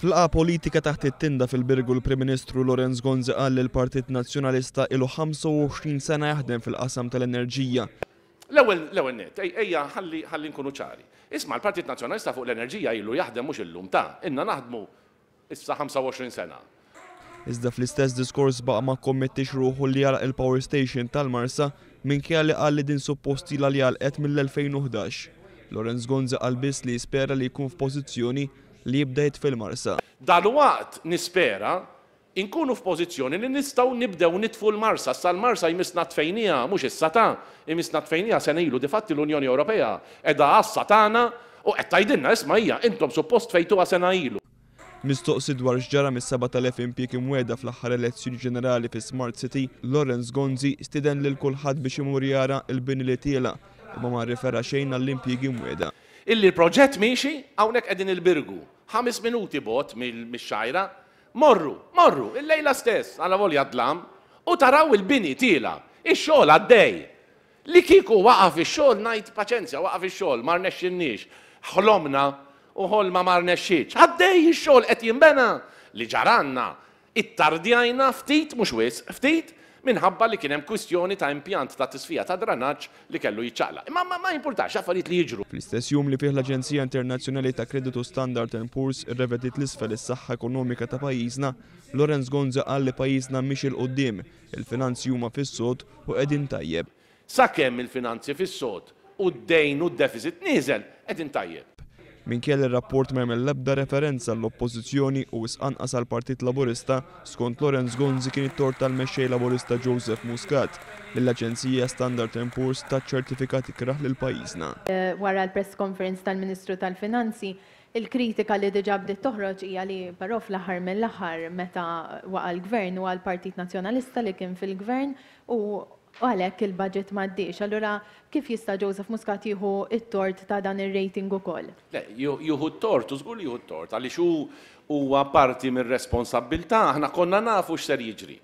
Flaqa politika taħt it-tinda fil-Birgu l-Prim Ministru Lorenz Gonzi qal li l-Partit Nazzjonalista ilu 25 sena jaħdem fil-qasam tal-enerġija. L-ewwel net, ejja ħalli nkunu ċari. Isma' l-Partit Nazzjonalista fuq l-enerġija ilu jaħdem mhux illum inna naħdmu issa 25 sena. Iżda fl-istess diskors baqa' ma kommettix ruħu li jalaq il-Power Station tal-Marsa minkejja li qal li din supposti li jalqet mill-2011. Lorenz Gonzi qal biss li jispera li jkun f'pożizzjoni li jibda fil-Marsa. Dalwaqt nispera inkunu f'pożizzjoni li nistgħu nibdew nitfu l-Marsa. Sa l-Marsa jmisna tfejnija mhux is-sata, jmisna tfejnija sena ilu difatti l-Unjoni Ewropea qiegħda għassa tagħna u qed tgħidilna isma' hija intom suppost fejtuha sena ilu. Mistoqsi dwar x'ġara mis-7,000 impjieg imwiegħda fl-aħħar elezzjoni ġenerali fi Smart City, Lorenz Gonzi stiden lil kulħadd biex imur jara l-bini li tiela imma ma rrifera xejn għall-impjiegi imwiegħda. Illi l-proġett miexi hawnhekk qegħdin il-Birgu. 5 minuti bot mix-xajra, morru, il-lejla stess għala volja dlam u taraw il-bini tiela, ix-xogħol għaddej. Li kieku waqaf ix-xogħol ngħid paċenzja, waqaf ix-xogħol ma rnexxinniex. Ħlomna u ħolma ma rnexxietx. Għaddej ix-xogħol qed jinbena li ġaranna. Ittardjajna ftit mhux wisq, ftit minħabba li kien hemm kwistjoni ta' impjant ta' tisfija ta' dranaġġ li kellu jiċċaqlaq. Imma ma jimpurtax affarijiet li jiġru. Fl-istess jum li fih l-Aġenzija Internazzjonali ta' Kreditu Standard & Poor's irrevedit l-isfel is-saħħa ekonomika ta' pajjiżna, Lorenz Gonzi qal li pajjiżna mhix il-qudiem, il-finanzi huma fis-sod u qegħdin tajjeb. Sakemm il-finanzi fis-sod u d-dejn u d-deficit nieżel qegħdin tajjeb. Minkejja ir-rapport ma jagħmel l-ebda referenza l-oppożizzjoni u anqas għall-Partit Laburista, skont Lorenz Gonzi kien it-tort tal-mexxej Laburista Joseph Muscat lill-Aġenzija Standard & Poor's taċ-ċertifikat ikraħ lil pajjiżna. Wara l-press conference tal-Ministru tal-Finanzi, il-kritika li diġà bdiet toħroġ hija li però fl-aħħar mill-aħħar meta waqa' l-Gvern u għall-Partit Nazzjonalista li kien fil-Gvern u għalhekk il-budget m'għaddiex. Allura kif jista' Joseph Muscat jieħu t-tort ta' dan ir-rating ukoll? Jieħu t-tort, u żgur li jieħu t-tort, għaliex huwa parti mir-responsabbiltà, aħna konna nafu x'ser jiġri.